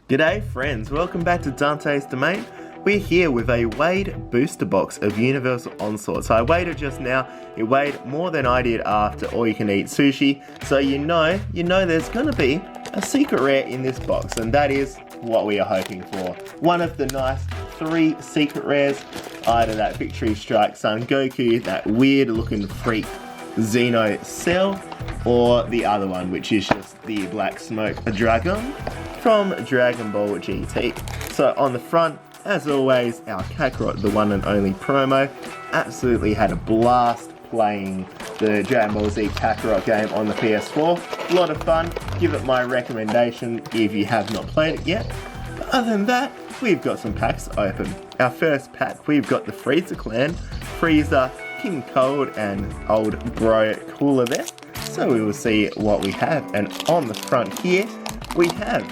G'day friends, welcome back to Dante's Domain. We're here with a weighed booster box of Universal Onslaught. So I weighed it just now, it weighed more than I did after all you can eat sushi. So you know there's gonna be a secret rare in this box, and that is what we are hoping for. One of the nice 3 secret rares, either that Victory Strike Son Goku, that weird looking freak Xeno Cell, or the other one, which is just the Black Smoke Dragon from Dragon Ball GT. So on the front, as always, our Kakarot, the one and only promo. Absolutely had a blast playing the Dragon Ball Z Kakarot game on the PS4. A lot of fun. Give it my recommendation if you have not played it yet. But other than that, we've got some packs to open. Our first pack, we've got the Frieza clan, Frieza, King Cold, and old bro Cooler there. So we will see what we have. And on the front here, we have,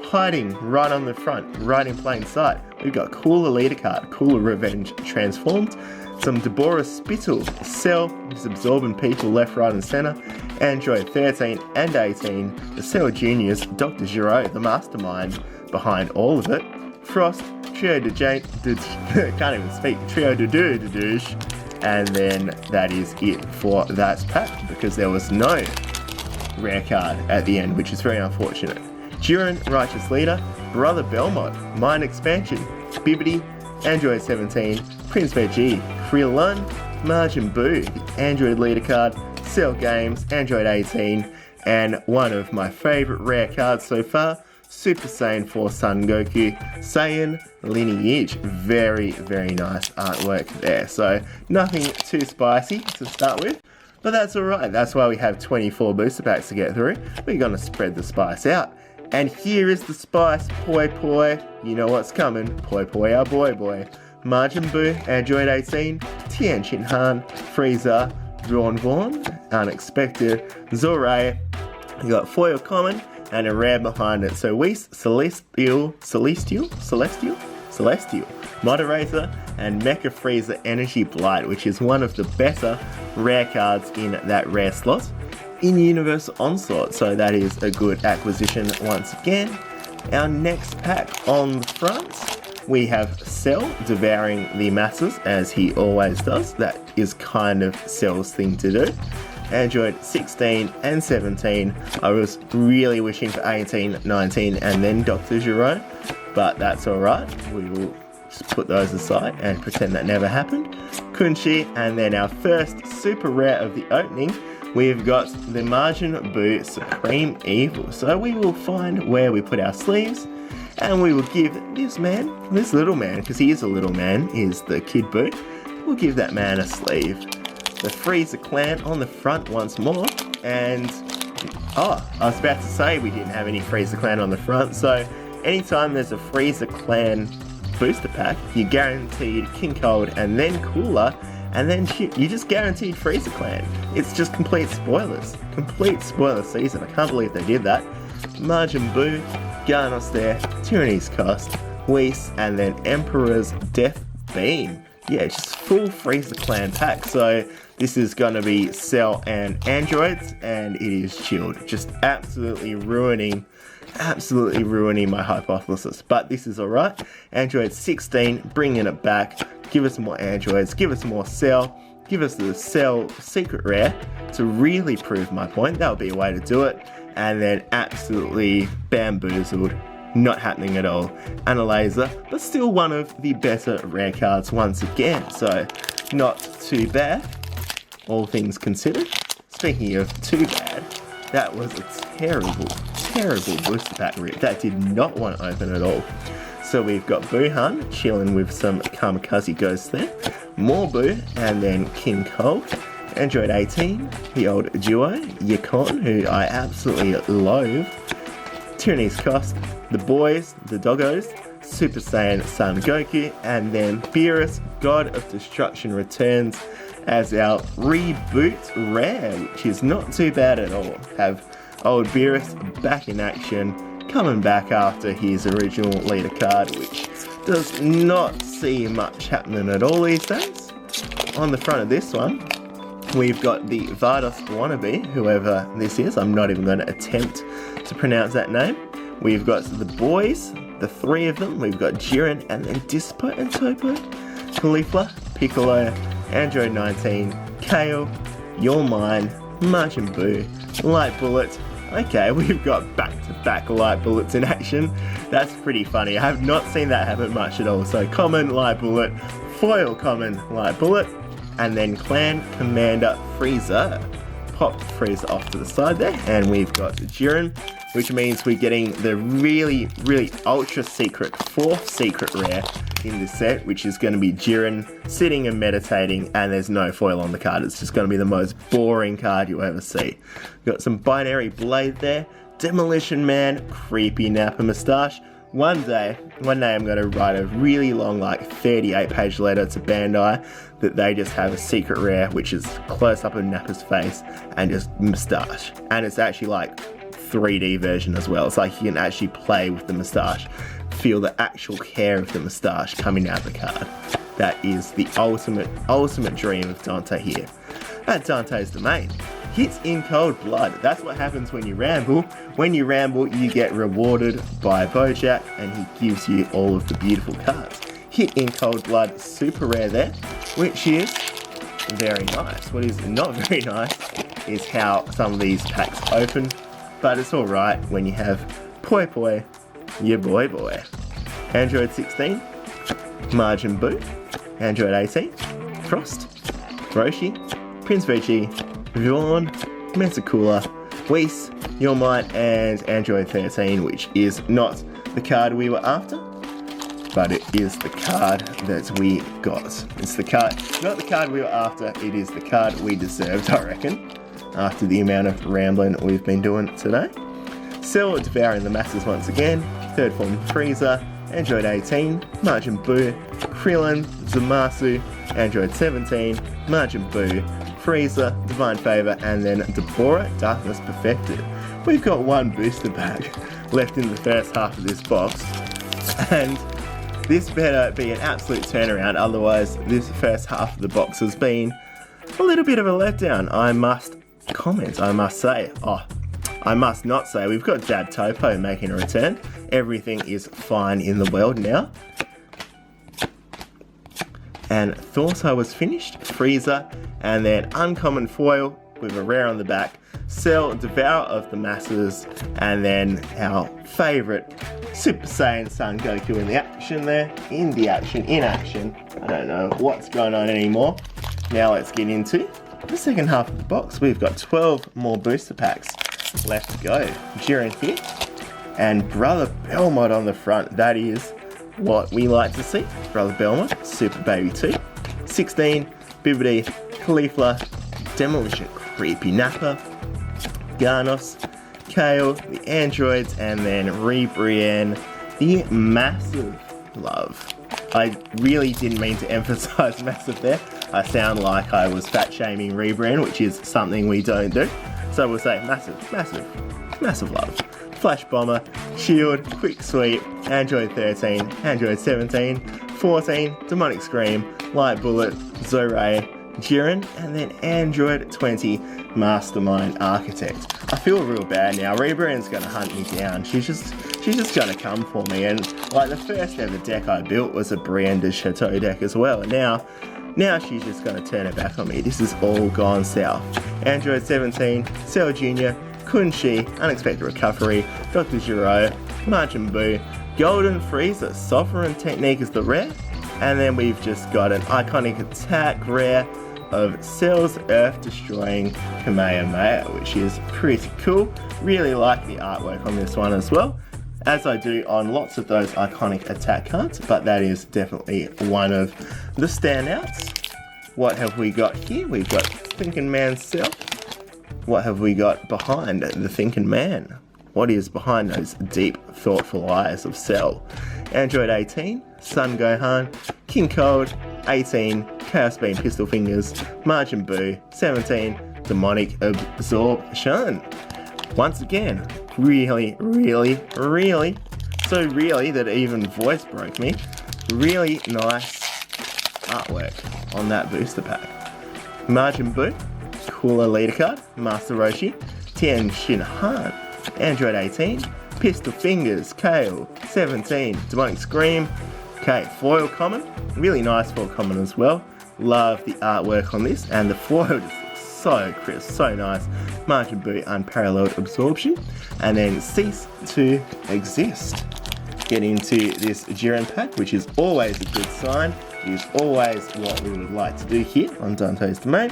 hiding right on the front, right in plain sight, we've got Cooler Leader card, Cooler Revenge transformed, some Deborah Spittle, Cell, who's absorbing people left, right and centre, Android 13 and 18, the Cell Juniors, Dr. Giro, the mastermind behind all of it, Frost, Trio de Jane, can't even speak, Trio de Douche, and then that is it for that pack, because there was no rare card at the end, which is very unfortunate. Jiren, Righteous Leader, Brother Belmont, Mind Expansion, Bibbidi, Android 17, Prince Veggie, Krillin, Majin Buu, the Android Leader card, Cell Games, Android 18, and one of my favourite rare cards so far, Super Saiyan 4 Son Goku, Saiyan Lineage. Very, very nice artwork there. So nothing too spicy to start with, but that's alright. That's why we have 24 booster packs to get through. We're going to spread the spice out. And here is the spice, Poi Poi, you know what's coming, Poi Poi our boy. Majin Buu, Android 18, Tien Shin Han, Frieza, Drawn Vaughn, Unexpected, Zoray, you got Foil Common, and a rare behind it. So Whis, Celestial, Moderator, and Mecha Frieza Energy Blight, which is one of the better rare cards in that rare slot in Universal Onslaught, so that is a good acquisition once again. Our next pack on the front, we have Cell devouring the masses as he always does. That is kind of Cell's thing to do. Android 16 and 17. I was really wishing for 18, 19 and then Dr. Giro, but that's alright. We will just put those aside and pretend that never happened. Kunchi, and then our first super rare of the opening, we've got the Majin Buu Supreme Evil. So we will find where we put our sleeves, and we will give this little man, because he is a little man, is the Kid Buu. We'll give that man a sleeve. The Frieza clan on the front once more, and I was about to say we didn't have any Frieza clan on the front, so anytime there's a Frieza clan booster pack, you're guaranteed King Cold and then Cooler, and then you just guaranteed Frieza clan. It's just complete spoilers. Complete spoiler season. I can't believe they did that. Majin Buu, Garnos there, Tyranny's Cost, Whis, and then Emperor's Death Beam. Yeah, just full Frieza clan pack. So this is going to be Cell and Androids, and it is chilled. Just absolutely ruining my hypothesis. But this is alright. Android 16, bringing it back. Give us more Androids, give us more Cell, give us the Cell secret rare to really prove my point. That would be a way to do it. And then absolutely bamboozled. Not happening at all. And a laser, but still one of the better rare cards once again. So not too bad, all things considered. Speaking of too bad, that was a terrible booster pack rip. That did not want to open at all. So we've got Buhan chilling with some Kamikaze Ghosts there. More Buu, and then King Cold. Android 18, the old duo. Yukon, who I absolutely loathe. Tyranny's Cost, the boys, the doggos. Super Saiyan Son Goku, and then Beerus, God of Destruction, returns as our reboot rare, which is not too bad at all. Have old Beerus back in action, coming back after his original leader card, which does not see much happening at all these days. On the front of this one, we've got the Vardos wannabe, whoever this is. I'm not even going to attempt to pronounce that name. We've got the boys, the three of them. We've got Jiren and then Dispo and Topo, Caulifla, Piccolo, Android 19, Kale, You're Mine, Majin Buu, Light Bullet. Okay, we've got back-to-back Light Bullets in action. That's pretty funny. I have not seen that happen much at all. So common Light Bullet, foil common Light Bullet, and then Clan Commander Frieza. Pop Frieza off to the side there, and we've got Jiren, which means we're getting the really ultra secret 4th secret rare in this set, which is going to be Jiren sitting and meditating, and there's no foil on the card. It's just going to be the most boring card you'll ever see. Got some binary blade there, Demolition Man, creepy Nappa moustache. One day I'm going to write a really long, like 38-page letter to Bandai that they just have a secret rare, which is close up of Nappa's face and just moustache. And it's actually like 3D version as well. It's like you can actually play with the moustache, feel the actual hair of the moustache coming out of the card. That is the ultimate dream of Dante here. At Dante's Domain, hits in cold blood. That's what happens when you ramble. When you ramble, you get rewarded by Bojack, and he gives you all of the beautiful cards. Hit in cold blood, super rare there, which is very nice. What is not very nice is how some of these packs open, but it's alright when you have Poi Poi, your boy. Android 16, Majin Buu, Android 18, Frost, Roshi, Prince Veggie, Vaughn, Mensakula, Whis, Your Might, and Android 13, which is not the card we were after, but it is the card that we got. It's the card, not the card we were after, it is the card we deserved, I reckon, after the amount of rambling we've been doing today. Cell devouring the masses once again, third form Frieza, Android 18, Majin Buu, Krillin, Zamasu, Android 17, Majin Buu, Frieza, Divine Favor, and then Deborah, Darkness Perfected. We've got one booster pack left in the first half of this box, and this better be an absolute turnaround, otherwise this first half of the box has been a little bit of a letdown. I must not say, we've got Dab Topo making a return. Everything is fine in the world now. And thought I was finished, Frieza, and then uncommon foil with a rare on the back, Cell, Devour of the Masses, and then our favourite Super Saiyan Son Goku in action. I don't know what's going on anymore. Now let's get into the second half of the box. We've got 12 more booster packs left to go. Jiren here, and Brother Belmont on the front. That is what we like to see. Brother Belmont, Super Baby 2, 16, Bibbidi, Caulifla, Demolition, Creepy Nappa, Garnos, Kale, the androids, and then Rebrienne, the massive love. I really didn't mean to emphasize massive there. I sound like I was fat shaming Rebrienne, which is something we don't do. So we'll say massive love. Flash Bomber, Shield, Quick Sweep, Android 13, Android 17, 14, Demonic Scream, Light Bullet, Zoray, Jiren, and then Android 20, Mastermind Architect. I feel real bad now. Rebrienne's gonna hunt me down. She's just gonna come for me. And like the first ever deck I built was a Brienne de Chateau deck as well. And now she's just gonna turn her back on me. This is all gone south. Android 17, Cell Jr., Kunshi, Unexpected Recovery, Dr. Giro, Majin Buu, Golden Frieza, Sovereign Technique is the rare, and then we've just got an iconic attack rare of Cell's Earth Destroying Kamehameha, which is pretty cool. Really like the artwork on this one as well, as I do on lots of those iconic attack cards, but that is definitely one of the standouts. What have we got here? We've got Thinking Man Cell. What have we got behind the Thinking Man? What is behind those deep, thoughtful eyes of Cell? Android 18, Sun Gohan, King Cold, 18, Chaos Beam Pistol Fingers, Majin Buu, 17, Demonic Absorption. Once again, really, so really that even voice broke me, really nice artwork on that booster pack. Majin Buu, cooler leader card, Master Roshi, Tien Shin Han, Android 18, Pistol Fingers, Kale, 17, Demonic Scream, okay, foil common, really nice foil common as well. Love the artwork on this, and the foil just looks so crisp, so nice. Margin Boot, Unparalleled Absorption, and then Cease to Exist. Get into this Jiren pack, which is always a good sign. It is always what we would like to do here on Dante's Domain.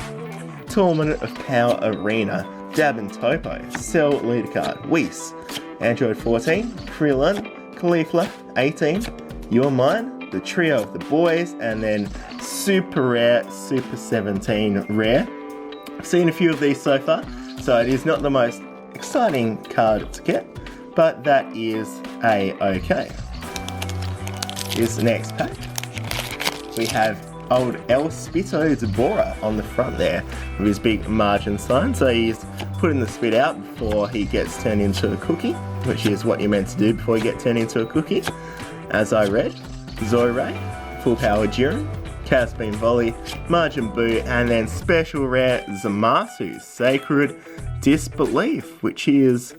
Tournament of Power Arena, Dab and Topo, Cell Leader Card, Whis, Android 14, Krillin, Caulifla, 18, You're Mine, the Trio of the Boys, and then super rare, Super 17 rare. I've seen a few of these so far, so it is not the most exciting card to get, but that is a-okay. This next pack, we have old El Spito Deborah on the front there with his big margin sign. So he's putting the spit out before he gets turned into a cookie, which is what you're meant to do before you get turned into a cookie, as I read. Zoray, Full Power Jiren, Chaos Beam Volley, Margin Boo, and then special rare Zamasu, Sacred Disbelief, which is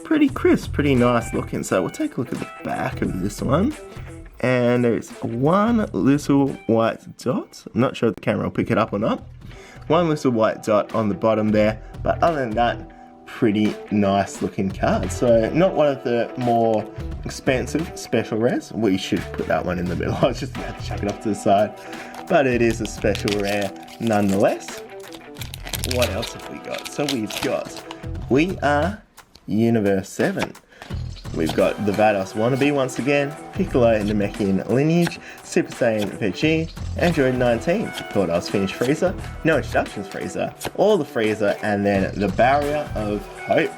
pretty crisp, pretty nice looking. So we'll take a look at the back of this one. And there's one little white dot. I'm not sure if the camera will pick it up or not. One little white dot on the bottom there, but other than that, pretty nice looking card. So not one of the more expensive special rares. We should put that one in the middle. I was just about to chuck it off to the side, but it is a special rare nonetheless. What else have we got? So we are Universe 7. We've got the Vados Wannabe once again, Piccolo and Namekian Lineage, Super Saiyan Veggie, Android 19, Thought I Was Finished Freezer, No Introductions Freezer, All the Freezer, and then the Barrier of Hope.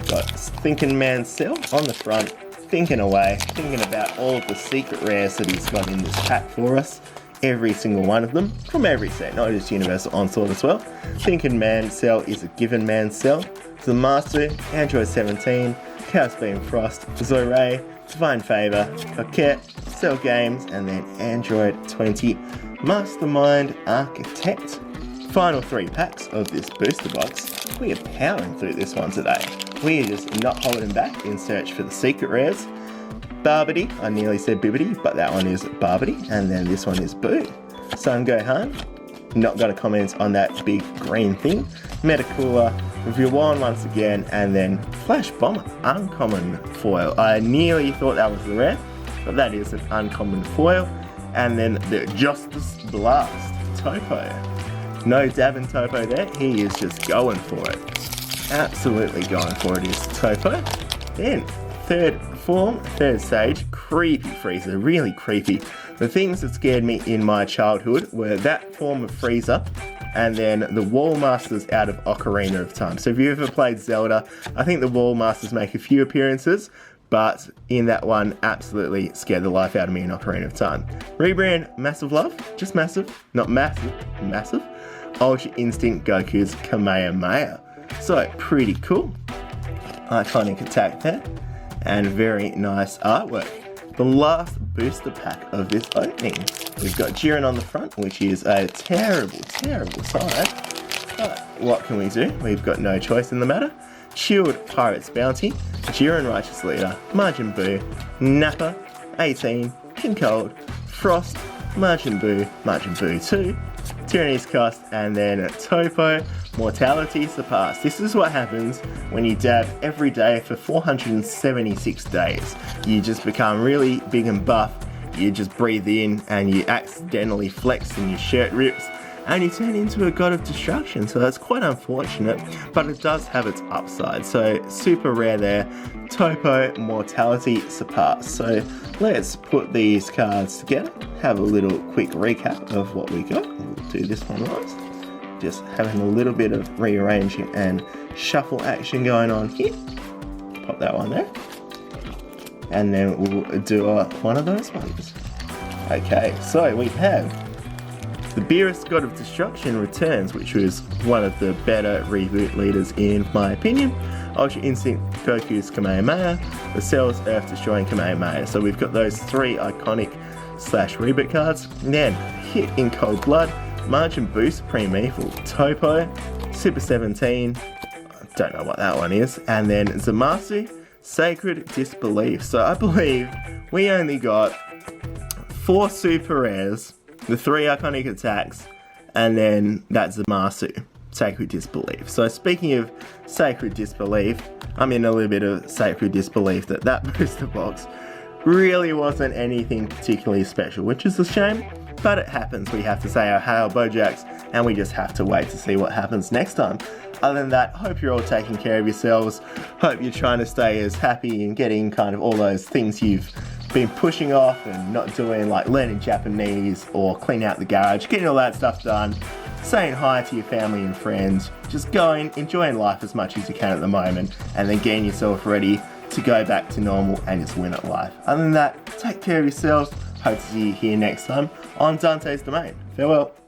Got Thinking Man Cell on the front, thinking away, thinking about all of the secret rares that he's got in this pack for us. Every single one of them, from every set, not just Universal Onslaught as well. Thinking Man Cell is a given Man Cell. The Master, Android 17, Chaos Beam Frost, Zoray, Divine Favor, Coquette, Cell Games, and then Android 20, Mastermind Architect. Final 3 packs of this booster box. We are powering through this one today. We are just not holding back in search for the secret rares. Barbity, I nearly said Bibbity, but that one is Barbity, and then this one is Boo. Sun Gohan, not going to comment on that big green thing. Metacooler, Ryuan once again, and then Flash Bomber, uncommon foil. I nearly thought that was the rare, but that is an uncommon foil. And then the Justice Blast, Topo. No dab and Topo there, he is just going for it. Absolutely going for it is Topo. Then, third form, third stage, creepy Freezer, really creepy. The things that scared me in my childhood were that form of Freezer, and then the Wall Masters out of Ocarina of Time. So if you ever played Zelda, I think the Wall Masters make a few appearances, but in that one, absolutely scared the life out of me in Ocarina of Time. Rebrand, massive love, just massive, not massive, massive. Ultra Instinct Goku's Kamehameha. So pretty cool. Iconic attack there, and very nice artwork. The last booster pack of this opening. We've got Jiren on the front, which is a terrible, terrible side. But what can we do? We've got no choice in the matter. Shield Pirate's Bounty, Jiren Righteous Leader, Margin Boo, Nappa, 18, King Cold, Frost, Margin Boo 2, Tyranny's Cost, and then Topo, Mortality Surpass. This is what happens when you dab every day for 476 days. You just become really big and buff, you just breathe in and you accidentally flex and your shirt rips and you turn into a god of destruction. So that's quite unfortunate, but it does have its upside. So super rare there, Topo, Mortality Surpass. So let's put these cards together, have a little quick recap of what we got. We'll do this one last. Just having a little bit of rearranging and shuffle action going on here. Pop that one there. And then we'll do one of those ones. Okay, so we have the Beerus God of Destruction returns, which was one of the better reboot leaders in my opinion. Ultra Instinct Goku's Kamehameha, the Cell's Earth Destroying Kamehameha. So we've got those 3 iconic / reboot cards. And then Hit in Cold Blood, Margin Boo Supreme Evil, Topo, Super 17, I don't know what that one is, and then Zamasu, Sacred Disbelief. So I believe we only got 4 super rares, the 3 iconic attacks, and then that Zamasu, Sacred Disbelief. So speaking of Sacred Disbelief, I'm in a little bit of Sacred Disbelief that booster box really wasn't anything particularly special, which is a shame, but it happens. We have to say our Hail Bojacks, and we just have to wait to see what happens next time. Other than that, hope you're all taking care of yourselves. Hope you're trying to stay as happy and getting kind of all those things you've been pushing off and not doing, like learning Japanese or clean out the garage, getting all that stuff done, saying hi to your family and friends, just going, enjoying life as much as you can at the moment, and then getting yourself ready to go back to normal and just win at life. Other than that, take care of yourselves. Hope to see you here next time on Dante's Domain. Farewell.